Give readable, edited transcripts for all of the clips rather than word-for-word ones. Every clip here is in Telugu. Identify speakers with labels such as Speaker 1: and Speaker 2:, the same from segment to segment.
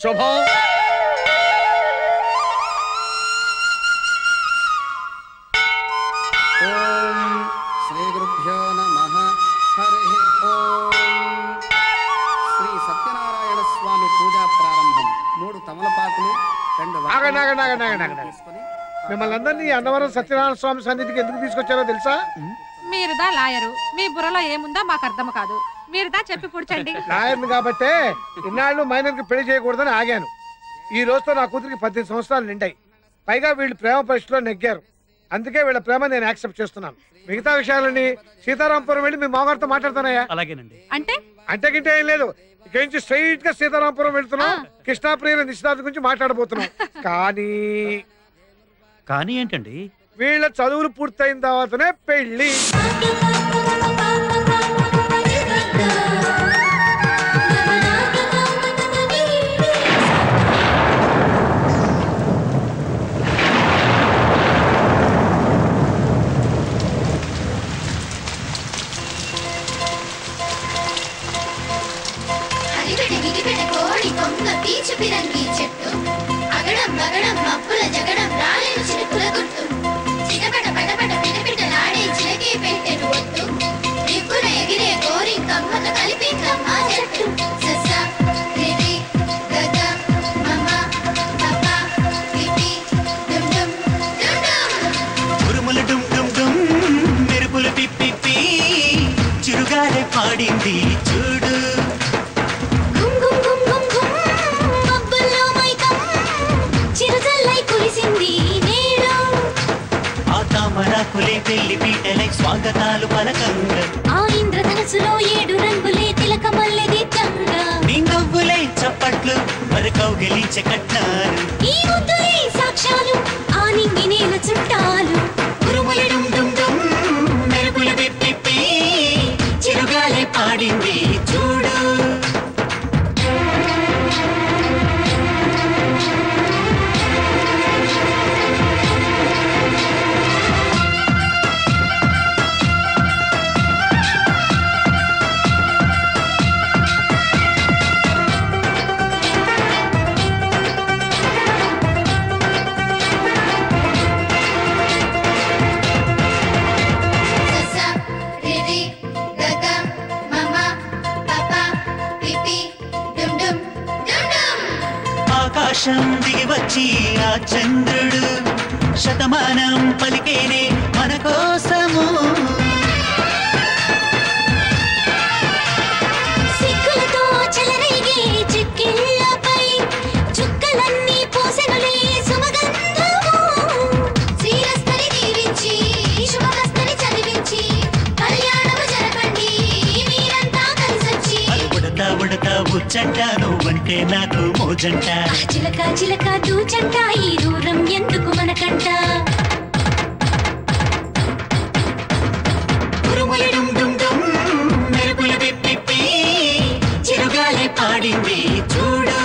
Speaker 1: శుభం. ఓం శ్రీ గురుభ్యో నమః. హరి ఓం. శ్రీ సత్యనారాయణ స్వామి పూజా ప్రారంభం. 3 తమలపాకులు 2 తీసుకొని
Speaker 2: మిమ్మల్ని అందరినీ అన్నవరం సత్యనారాయణ స్వామి సన్నిధికి ఎందుకు తీసుకొచ్చారో తెలుసా?
Speaker 3: మీరుదా లాయరు, మీ బుర్రలో ఏముందో మాకు అర్థం కాదు. మీరుదా చెప్పి పుడ్చండి.
Speaker 2: లాయర్ని కాబట్టే ఇన్నాళ్ళు మైనర్కి పెళ్లి చేయకూడదని ఆగాను. ఈ రోజుతో నా కూతురికి 18 సంవత్సరాలు నిండాయి. పైగా వీళ్ళు ప్రేమ పరీక్షలో నెగ్గారు. అందుకే వీళ్ళ ప్రేమ నేను యాక్సెప్ట్ చేస్తున్నాను. మిగతా విషయాలని సీతారాంపురం వెళ్ళి మీ మామగారితో మాట్లాడుతానయ్యా.
Speaker 4: అలాగేనండి.
Speaker 3: అంటే
Speaker 2: గింటే ఏం లేదు. ఇక్కడి నుంచి స్ట్రైట్ గా సీతారాంపురం వెళ్తున్నాం. కృష్ణాప్రియ నిశ్చితార్థం గురించి మాట్లాడబోతున్నాం.
Speaker 4: కానీ ఏంటండి?
Speaker 2: వీళ్ళ చదువులు పూర్తయిన తర్వాతనే పెళ్లి.
Speaker 5: పాడింది చూడు, ఆ తామరాకులే పెళ్లి పీటలై స్వాగతాలు పలకంగా,
Speaker 6: ఆ ఇంద్రధనసులో 7 రంగులే తిలకమల్లె దిద్దంగా,
Speaker 5: నీ నవ్వులే చప్పట్లు మరి కౌగిలించే కట్టారు,
Speaker 6: ఈ ముద్దులే సాక్ష్యాలు ఆ నింగి నేల చుట్టాలు,
Speaker 5: ఉరుముల డుమ్ డుమ్ డుమ్ మెరుపులు పిప్పి చిరుగాలే పాడింది చూడు. ఆకాశం దిగి వచ్చి ఆ చంద్రుడు శతమానం పలికేనే మన కోసము,
Speaker 6: సిగ్గులతో చెలరేగే చిక్కిళ్ళపై చుక్కలన్నీ పోసెనులే సుమగంధము, శ్రీరస్తని దీవించి శుభమస్తని చదివించి కళ్యాణము జరపండి మీరంతా కలిసొచ్చి,
Speaker 5: ఉడతా ఉడతా ఉచ్చంట నువ్వంటే నాకు మోజంట,
Speaker 6: చిలక చిలక దూచంట ఈ దూరం ఎందుకు మనకంట,
Speaker 5: ఉరుముల డుమ్ డుమ్ డుమ్ మెరుపులు పిప్పి చిరుగాలే పాడింది చూడు.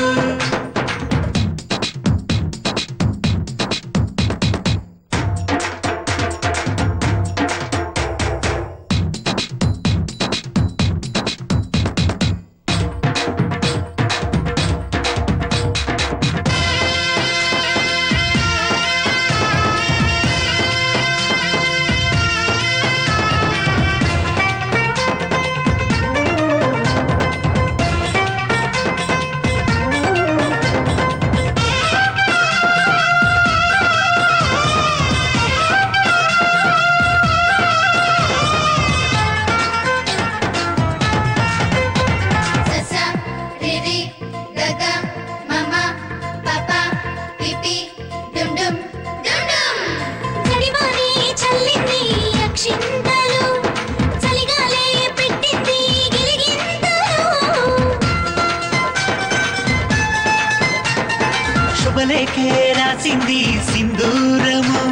Speaker 6: జడివానే చల్లింది అక్షింతలు, చలిగాలే పెట్టింది గిలిగింతలు,
Speaker 5: శుభలేఖే రాసింది సింధూరము,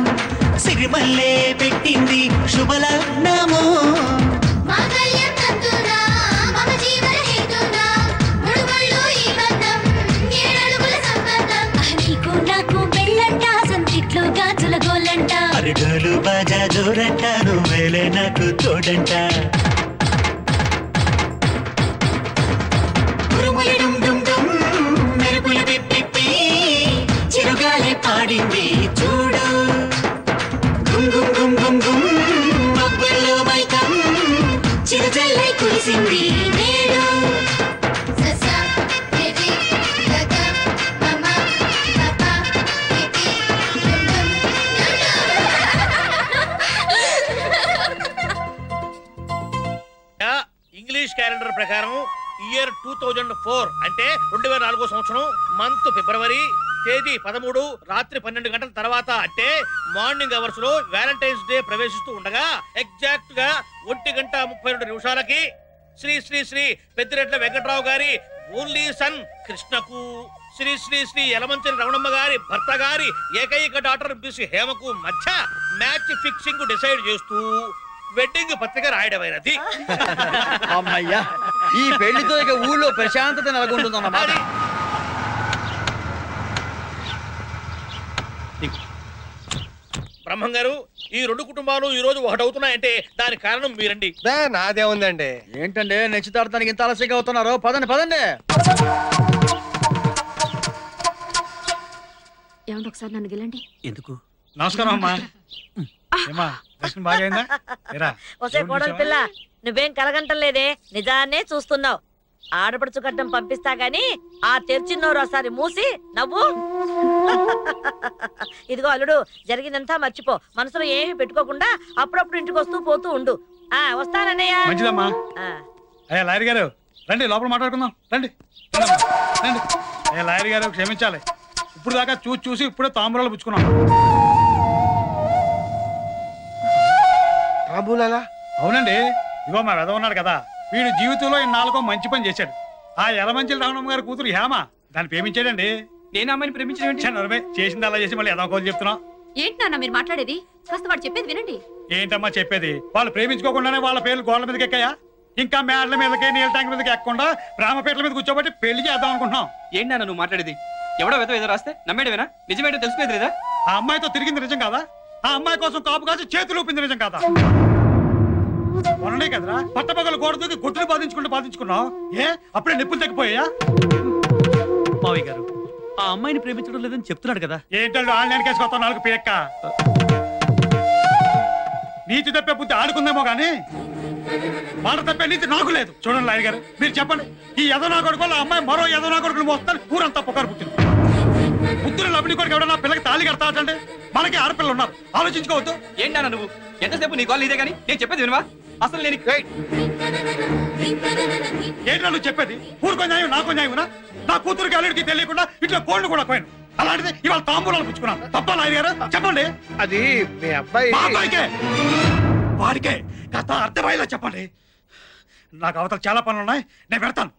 Speaker 5: సిరిమల్లే పెట్టింది శుభలగ్నము,
Speaker 6: మాంగళ్యం తంతునా మమ జీవన హేతునా ముడుముళ్ళు ఈ బంధం 7 అడుగుల సంబంధం, నీకు నాకు పెళ్ళంట సంతిట్లో గాజుల గోలంట,
Speaker 5: అరడోలు బాజా జోరంట నువ్వేలే నాకు తోడంట, ఉరుముల డుమ్ డుమ్ డుమ్ మెరుపులు
Speaker 4: 2004 అంటే 2004 సంవత్సరం మంత్ ఫిబ్రవరి తేదీ 13 రాత్రి 12 గంటల తర్వాత అంటే మార్నింగ్ అవర్స్ లో వ్యాలంటైన్స్ డే ప్రవేశిస్తూ ఉండగా ఎగ్జాక్ట్ గా 1:32 శ్రీ శ్రీ శ్రీ పెద్దిరెడ్ల వెంకట్రావు గారి ఓన్లీ సన్ కృష్ణకు శ్రీ శ్రీ శ్రీ యలమంచిలి రమణమ్మ గారి భర్త గారి ఏకైక డాక్టర్ బిసి హేమకు మధ్య మ్యాచ్ ఫిక్సింగ్ డిసైడ్ చేస్తూ వెడ్డింగ్ పత్రిక రాయడమైనది.
Speaker 7: అమ్మయ్యా, ఈ పెళ్లితో ఇక ఊళ్ళో ప్రశాంతత నెలకొంటుందన్నమాట.
Speaker 4: బ్రహ్మం గారు, ఈ రెండు కుటుంబాలు ఈ రోజు ఒకటవుతున్నాయంటే దానికి కారణం మీరండి.
Speaker 8: నాదే ఉందండి.
Speaker 7: ఏంటండి నిశ్చితార్థానికి ఇంత ఆలస్యంగా అవుతున్నారు? పదండి పదండి.
Speaker 6: ఏమంటే ఒకసారి నన్ను గెలండి.
Speaker 9: ఎందుకు? నమస్కారం అమ్మా. ఏమా దర్శనం బాగైందా?
Speaker 10: ఒసే కోడలి పిల్ల, నువ్వేం కలగంటం లేదే, నిజాన్నే చూస్తున్నావు. ఆడపడుచు గడ్డం పంపిస్తా గాని ఆ తెరిచిన్నోరు ఒకసారి మూసి నవ్వు. ఇదిగో అల్లుడు, జరిగిందంతా మర్చిపో, మనసులో ఏమి పెట్టుకోకుండా అప్పుడప్పుడు ఇంటికి వస్తూ పోతూ ఉండు. వస్తానన్నయ్య.
Speaker 9: మంచిదమ్మా. అయ్యా లాయర్ గారు రండి, లోపల మాట్లాడుకుందాం. రండి రండి. అయ్యా లాయర్ గారు క్షమించాలి, ఇప్పుడు దాకా చూసి ఇప్పుడే తాంబూలాలు పుచ్చుకున్నాం. అవునండి, ఇగో మా వెధ ఉన్నాడు కదా, వీడు జీవితంలో ఇన్నాళ్ళకో మంచి పని చేశాడు. ఆ యలమంచిలి రమణమ్మ గారి కూతురు హేమ దాన్ని ప్రేమించాడండి. నేను అమ్మాయిని ప్రేమించాడు. చేసింది అలా చేసి మళ్ళీ ఎదవ చెప్తున్నా.
Speaker 6: ఏంటి నాన్న మీరు మాట్లాడేది? కాస్త వాడు చెప్పేది వినండి.
Speaker 9: ఏంటమ్మా చెప్పేది? వాళ్ళు ప్రేమించుకోకుండానే వాళ్ళ పేర్లు గోడల మీదకి ఎక్కాయా? ఇంకా మేడల మీదకి నీళ్ళ ట్యాంక్ మీదకి ఎక్కకుండా ప్రేమపేటల మీద కూర్చోబట్టి పెళ్లి చేద్దాం అనుకుంటున్నాం.
Speaker 7: ఏంటి నాన్న నువ్వు మాట్లాడేది? ఎవడో వెధవ ఏదో రాస్తే నమ్మేడవేనా? నిజమేంటో తెలిసిపోయేది లేదా?
Speaker 9: ఆ అమ్మాయితో తిరిగింది నిజం కాదా? ఆ అమ్మాయి కోసం కాపు కాసి చేతులు ఊపింది నిజం కాదా? మొన్ననే కదరా పట్టపగలు గోడ దూకి గుట్టును బాధించుకున్నావు. ఏ అప్పుడే నిప్పులు తగ్గిపోయా?
Speaker 7: మావయ్య గారు ఆ అమ్మాయిని ప్రేమించడం లేదని చెప్తున్నాడు కదా.
Speaker 9: ఏంటంటే ఆన్లైన్ కేసు కొత్త నాలుగు పేక్క నీతి తప్పే బుద్ధి ఆడుకుందేమో గానీ మాట తప్పే నీతి నాకు లేదు. చూడండి లాయర్ గారు, మీరు చెప్పండి, ఈ యదనా కొడుకు ఆ అమ్మాయి మరో యదనా కొడుకులు మోస్తాను ఊరంతా పొగారు పుట్టింది. బుద్ధులు లబ్ని కొడుకు ఎవడన్నా పిల్లకి తాళి కడతాడంటే మనకి ఆడపిల్లలు ఉన్నారు, ఆలోచించుకోవద్దు.
Speaker 7: ఏంటన్నా నువ్వు ఎంతసేపు నీ కాల్ ఇదే కానీ నేను చెప్పేది వినవా? అసలు నేను
Speaker 9: ఏంటో నువ్వు చెప్పేది? ఊరుకో న్యాయం నాకో న్యాయమునా? నా కూతురికి అల్లుడికి తెలియకుండా ఇట్లా కోళ్ళు కూడా పోయాను. అలాంటిది ఇవాళ తాంబూలాలు పుచ్చుకున్నాను. తప్ప లాయర్ గారు చెప్పండి.
Speaker 2: అది మీ అబ్బాయి.
Speaker 9: మా అబ్బాయికే వాడికే కథ అర్థమయ్యేలా చెప్పండి. నాకు అవతల చాలా పనులు ఉన్నాయి, నేను పెడతాను.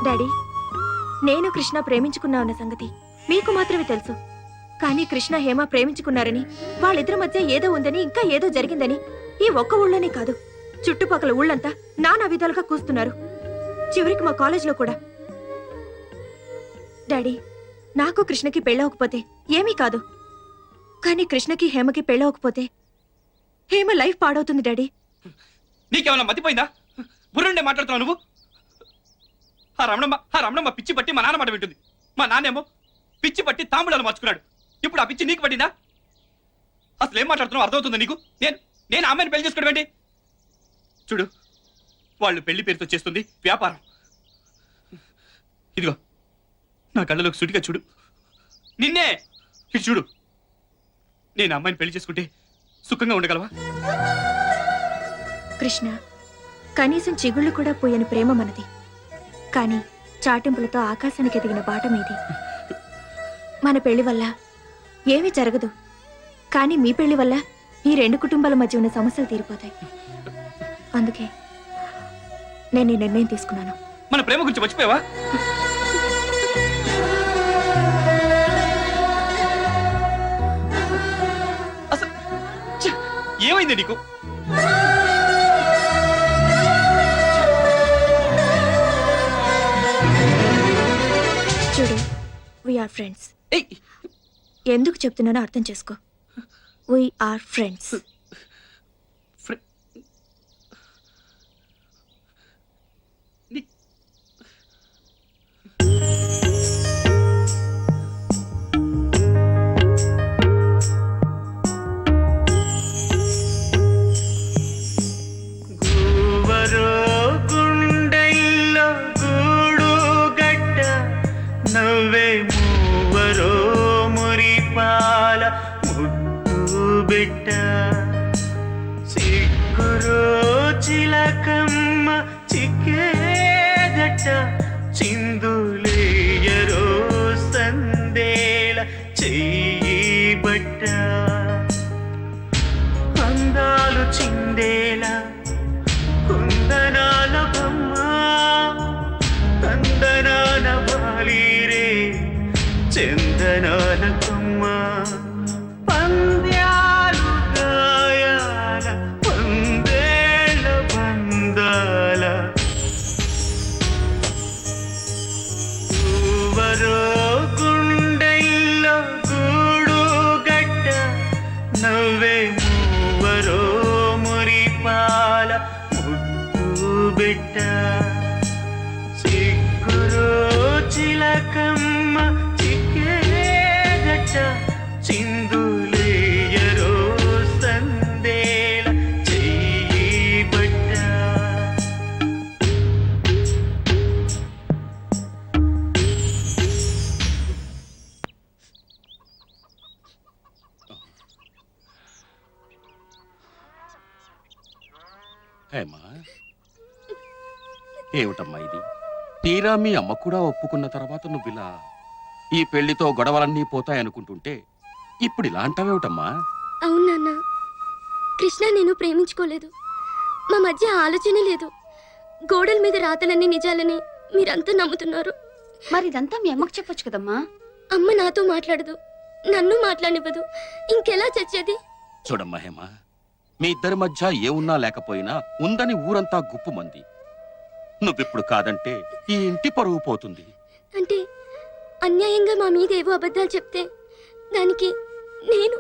Speaker 6: డాడీ, నేను కృష్ణ ప్రేమించుకున్నా ఉన్న సంగతి మీకు మాత్రమే తెలుసు. కానీ కృష్ణ హేమ ప్రేమించుకున్నారని, వాళ్ళిద్దరి మధ్య ఏదో ఉందని, ఇంకా ఏదో జరిగిందని ఈ ఒక్క ఊళ్ళోనే కాదు చుట్టుపక్కల ఊళ్ళంతా నానా విధాలుగా కూస్తున్నారు. చివరికి మా కాలేజీలో కూడా. డాడీ, నాకు కృష్ణకి పెళ్ళవకపోతే ఏమీ కాదు, కానీ కృష్ణకి హేమకి పెళ్ళవకపోతే హేమ లైఫ్ పాడవుతుంది డాడీ.
Speaker 7: నీకేమన్నా మతిపోయిందా? బుర్రుండే మాట్లాడుతున్నావు నువ్వు. ఆ రమణమ్మ పిచ్చి పట్టి మా నాన్న మాట వింటుంది. మా నాన్నేమో పిచ్చి పట్టి తాంబూలాలు మార్చుకున్నాడు. ఇప్పుడు ఆ పిచ్చి నీకు పట్టిందా? అసలు ఏం మాట్లాడుతున్నావు అర్థమవుతుందా నీకు? నేను అమ్మాయిని పెళ్లి చేసుకోవడం ఏంటి? చూడు, వాళ్ళు పెళ్లి పేరుతో చేస్తుంది వ్యాపారం. ఇదిగో నా కళ్ళలోకి సుటిగా చూడు, నిన్నే ఇటు చూడు. నేను అమ్మాయిని పెళ్లి చేసుకుంటే సుఖంగా ఉండగలవా?
Speaker 6: కృష్ణ, కనీసం చిగుళ్ళు కూడా పోయని ప్రేమ మనది. కానీ చాటింపులతో ఆకాశానికి ఎదిగిన బాట మీది. మన పెళ్లి వల్ల ఏమీ జరగదు, కానీ మీ పెళ్లి వల్ల ఈ రెండు కుటుంబాల మధ్య ఉన్న సమస్యలు తీరిపోతాయి. అందుకే నేను ఈ నిర్ణయం తీసుకున్నాను.
Speaker 7: మన ప్రేమ గురించి మర్చిపోయావా? అసలు ఏమైంది నీకు?
Speaker 6: చూడు, వీఆర్ ఫ్రెండ్స్. ఎందుకు చెప్తున్నానో అర్థం చేసుకో. We are friends.
Speaker 5: చిలకమ్మ చిక్కేదట చిందులేయరో సందేల చెయ్యి బట్ట అందాలు చిందేలా కుందనాల బొమ్మ తందనాల బాలీరే చందనాల కొమ్మ పంద్యాలు గాయాల పందేళ్ళ బందాల ఊవరో గుండెల్లో గూడు గట్ట నవ్వే మూవరో మురిపాల ముద్దు బిడ్డ సిగ్గురో చిలకమ్మ చిక్కేదట చిందులేయరో సందేల చెయ్యి బట్ట
Speaker 8: హేమా, ఏమిటమ్మా ఇది? తీరా మీ అమ్మ కూడా ఒప్పుకున్న తర్వాత నువ్విలా ఈ పెళ్లితో గొడవలన్నీ పోతాయనుకుంటుంటే ఇప్పుడు ఇలా అంటావేమిటమ్మా?
Speaker 11: అవును నాన్న, కృష్ణ నేను ప్రేమించుకోలేదు. మా మధ్య ఆలోచన లేదు. గోడల మీద రాతలన్నీ నిజాలని మీరంతా నమ్ముతున్నారు.
Speaker 12: మరి ఇదంతా మీ అమ్మకు చెప్పొచ్చు కదమ్మా.
Speaker 11: అమ్మ నాతో మాట్లాడదు, నన్ను మాట్లాడనివ్వదు. ఇంకెలా చచ్చేది?
Speaker 8: చూడమ్మా హేమా, మీ ఇద్దరి మధ్య ఏమున్నా లేకపోయినా ఉందని ఊరంతా గుప్పుమంది. నువ్విప్పుడు కాదంటే ఈ ఇంటి పరువు పోతుంది.
Speaker 11: అంటే అన్యాయంగా మా మీద ఏవో అబద్ధాలు చెప్తే దానికి నేను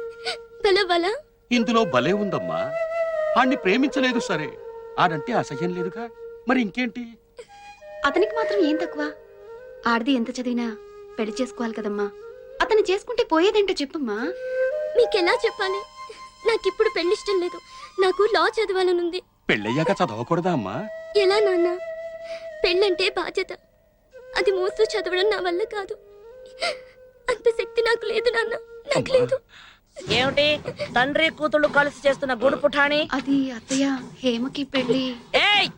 Speaker 11: బలవలా?
Speaker 8: ఇందులో భలే ఉందమ్మా. ఆణ్ణి ప్రేమించలేదు సరే, ఆడంటే అసహ్యం లేదుగా, మరి ఇంకేంటి?
Speaker 12: అతనికి మాత్రం ఏం తక్కువ? ఆడది ఎంత చదివినా పెళ్లి చేసుకోవాలి కదమ్మా. అతను చేసుకుంటే పోయేదేంటో చెప్పమ్మా.
Speaker 11: మీకెలా చెప్పాలి? నాకిప్పుడు పెళ్లిష్టం లేదు. నాకు లా చదవాలనుంది.
Speaker 8: పెళ్ళయ్యాక చదవకూడదా అమ్మా?
Speaker 11: ఎలా నాన్న? పెళ్ళంటే బాధ్యత. అది మోస్తూ చదవడం నా వల్ల కాదు. అంత శక్తి నాకు లేదు నాన్న, నాకు లేదు.
Speaker 10: ఏమిటి తండ్రి కూతుళ్ళు కలిసి చేస్తున్న గుడు పుఠాని?
Speaker 12: అది అత్తయ్య, హేమకి పెళ్లి.
Speaker 10: ఏయ్,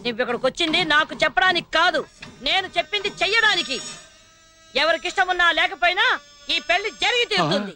Speaker 10: నువ్వు ఇక్కడికి వచ్చింది నాకు చెప్పడానికి కాదు, నేను చెప్పింది చెయ్యడానికి. ఎవరికిష్టం ఉన్నా లేకపోయినా ఈ పెళ్లి జరిగి తీరుతుంది.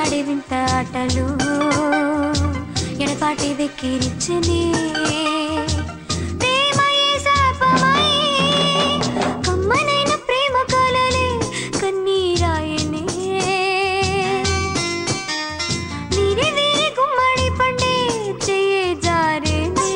Speaker 11: ఆడే వింత ఆటలు ఎడపాటి వెక్కిరించనే ప్రేమయే శాపమై కమ్మనైన ప్రేమ కలలే కన్నీరాయనే వీరి వీరి గుమ్మడి పండే చెయ్యే జారేనే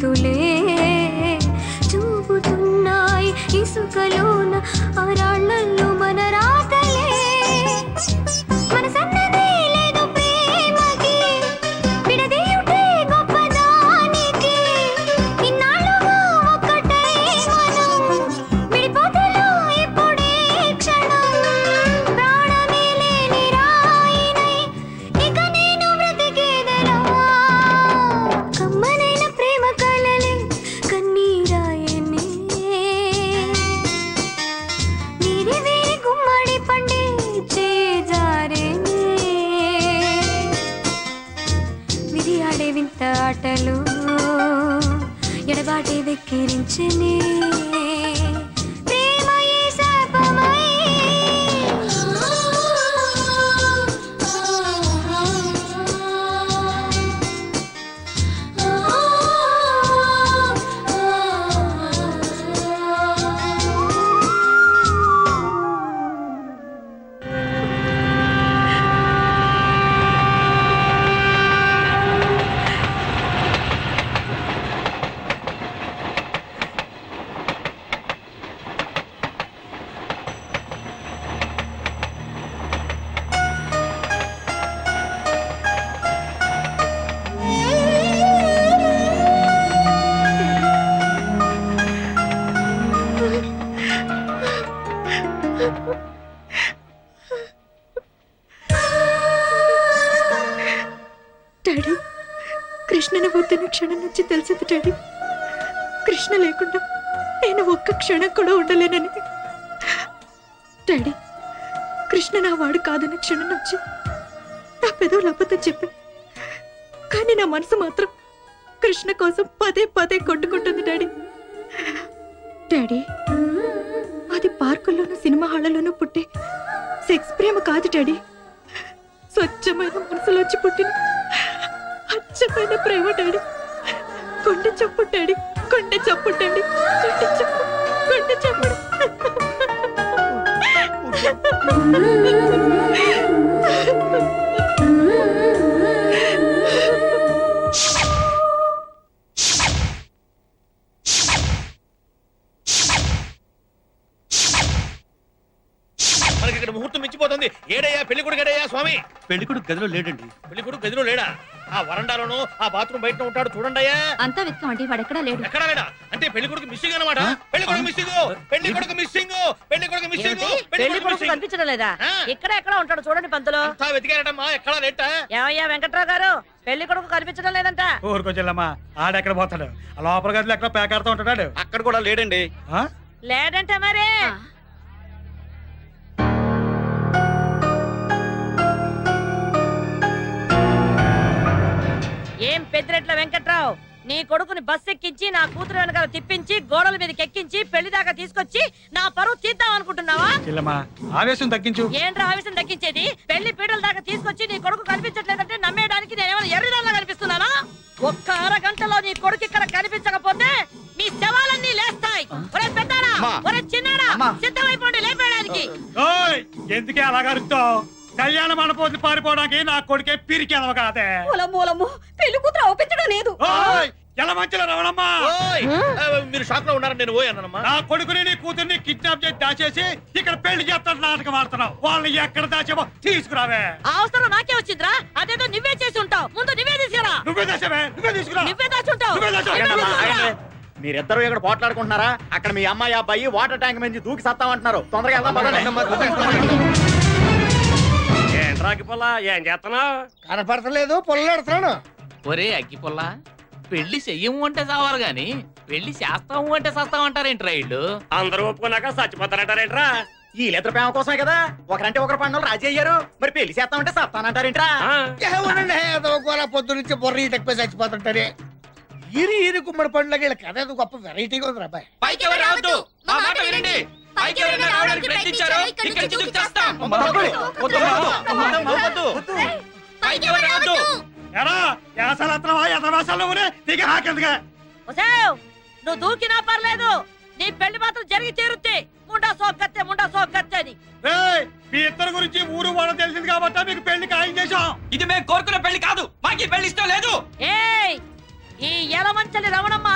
Speaker 11: గుర్తులే చూపుతున్నాయి ఇసుకలోన అవరాళ్ళల్లో మన రాతలే మనసన్నదే లేదు ప్రేమకి విడదీయుటే గొప్పదానికి ఇన్నాళ్ళుగా ఒక్కటై మనం విడిపోతలో ఇప్పుడే క్షణం ప్రాణమే లేని రాయినై ఇక నేను బ్రతికేదెలా కమ్మనైన ప్రేమ కలలే కన్నీరాయనే వీరి వీరి గుమ్మడి పండే చేజారేనే విధి ఆడే వింత ఆటలు ఎడబాటే వెక్కిరించనే ప్రేమయే శాపమై డాడీ కృష్ణని వద్దని క్షణం నుంచి తెలిసింది డాడీ కృష్ణ లేకుండా నేను ఒక్క క్షణం కూడా ఉండలేనని డాడీ కృష్ణ నా వాడు కాదన్న క్షణం నుంచి నా పెదవులు అబద్ధం చెప్పాను కానీ నా మనసు మాత్రం కృష్ణ కోసం పదే పదే కొట్టుకుంటుంది డాడీ డాడీ అది పార్కుల్లోనూ సినిమా హాళ్లలోనూ పుట్టే సెక్స్ ప్రేమ కాదు డాడీ స్వచ్ఛమైన మనసులోంచి పుట్టిన అచ్చమైన ప్రేమ డాడీ కొండె చప్పు డాడీ కొండె చప్పు డాడీ కొండె చప్పు కొండె చప్పుడు
Speaker 4: మనకి ఇక్కడ ముహూర్తం మించిపోతుంది. ఏడయ్యా పెళ్లి కొడుకు, ఏడయ్యా స్వామి?
Speaker 7: పెళ్లి కొడుకు గదిలో లేడండి.
Speaker 4: పెళ్లి కొడుకు గదిలో లేడా? ఆ వరండాలోనూ ఆ బాత్రూమ్ బయట ఉంటాడు చూడండి అయ్యా.
Speaker 6: అంతా వెతకమండి వాడు ఎక్కడా లేడు.
Speaker 4: ఎక్కడా లేడా? అంటే పెళ్లి కొడుకు మిస్సింగ్ అన్నమాట. పెళ్లి కొడుకు మిస్సింగ్, పెళ్లి కొడుకు మిస్సింగ్, పెళ్లి కొడుకు మిస్సింగ్,
Speaker 10: పెళ్లి కొడుకు కనిపించడం లేదా? ఇక్కడ ఎక్కడ ఉంటాడు చూడండి పంతులు.
Speaker 4: అంతా వెతికారటమ్మా, ఎక్కడా లేట.
Speaker 10: ఏమయ్యా వెంకట్రావు గారు, పెళ్లి కొడుకు కనిపించడం లేదంట.
Speaker 9: ఊరుకొచ్చెల్లమ్మా, ఆడెక్కడ పోతాడు? ఆ లోపల గదిలో ఎక్కడ పేకాడుతూ ఉంటాడు.
Speaker 7: అక్కడ కూడా లేడండి.
Speaker 10: లేదంటే మరి ఏం పెద్దిరెట్ల వెంకట్రావు, నీ కొడుకుని బస్ ఎక్కించి నా కూతురు వెనకాల తిప్పించి గోడల మీదకి ఎక్కించి పెళ్లి దాకా తీసుకొచ్చి నా పరువు తీద్దాం అనుకుంటున్నావా?
Speaker 9: ఆవేశం తగ్గించు.
Speaker 10: ఏంట్రా ఆవేశం తగ్గించేది? పెళ్లి పీటల దాకా తీసుకొచ్చి నీ కొడుకు కనిపించట్లేదంటే నమ్మేయడానికి నేనేమైనా ఎర్రిదాల్లా కనిపిస్తున్నానా? ఒక్క అరగంటలో నీ కొడుకు ఇక్కడ కనిపించకపోతే మీ శవాలన్నీ లేస్తాయి. ఒరే పెద్దారా, ఒరే చిన్నారా, సిద్ధమైపోండి లేపేయడానికి.
Speaker 9: ఎందుకే అలాగా అరుస్తావు? కళ్యాణ మండపోతులు పారిపోవడానికి నా కొడుకే పిరికి ఎదవ కాదే.
Speaker 12: మూలము పెళ్లి కూతురు ఒప్పించడం లేదు.
Speaker 9: ఎలా మంచిలో రవణమ్మా,
Speaker 4: మీరు షాక్ లో ఉన్నారని నేను పోయి అన్నానమ్మా.
Speaker 9: నా కొడుకుని నీ కూతుర్ని కిడ్నాప్ చేసి దాచేసి ఇక్కడ పెళ్లి చేస్తాను నాటకం ఆడుతున్నావు. వాళ్ళని ఎక్కడ దాచేవో తీసుకురావే.
Speaker 10: ఆ అవసరం నాకే వచ్చిందిరా, అదేదో నువ్వే చేసి ఉంటావు. ముందు నువ్వే తీసుకురా.
Speaker 9: నువ్వే దాచావే, నువ్వే తీసుకురా.
Speaker 10: నువ్వే దాచుంటావు.
Speaker 13: మీరిద్దరు ఇక్కడ పోట్లాడుకుంటున్నారా? అక్కడ మీ అమ్మాయి అబ్బాయి వాటర్ ట్యాంక్ నుంచి దూకి సత్తామంటున్నారు. తొందరగా వెళ్దాం.
Speaker 4: రాకి పొల్లా ఏం చేస్తున్నావు?
Speaker 2: కనపడతలేదు, పొల్లెడుతున్నాను.
Speaker 14: ఒరే అగ్గి పొల్ల, పెళ్లి చెయ్యము అంటే చావాలి గాని పెళ్లి చేస్తాము అంటే చస్తామంటారేంట్రా ఇళ్ళు?
Speaker 13: అందరూ ఒప్పుకున్నాక చచ్చిపోతారంటారేంట్రా? ఈ లెటర్ ప్రేమ కోసమే కదా ఒకరంటే ఒకరు పండుగలు రాజీ అయ్యారు. మరి పెళ్లి చేస్తామంటే సత్తానంటారేంట్రా?
Speaker 2: పొద్దు నుంచి బొర్ర తక్కువ చచ్చిపోతుంటారే. ఈరి గుమ్మడి పండ్లకి వీళ్ళ కథ ఏదో గొప్ప వెరైటీగా ఉంది అబ్బాయి.
Speaker 7: పైకి ఎవరు రావద్దు, మా మాట వినండి. పైకి ఎవరైనా రావడానికి ప్రయత్నించారో ఇక్కడి నుంచి దూకేస్తాం. పైకి ఎవరు రావద్దు.
Speaker 10: నువ్వు దూకినా పర్లేదు, నీ పెళ్లి మాత్రం జరిగి తీరుద్ది. ముండా సోగ్గత్తే అని.
Speaker 9: మీ ఇద్దరు గురించి ఊరు వాళ్ళు తెలిసింది కాబట్టి మీకు పెళ్లి ఖాయం చేశాం.
Speaker 7: ఇది మేము కోరుకున్న పెళ్లి కాదు, మాకు ఈ పెళ్లి ఇష్టం లేదు.
Speaker 10: ఈ ఎలమంచలి రమణమ్మ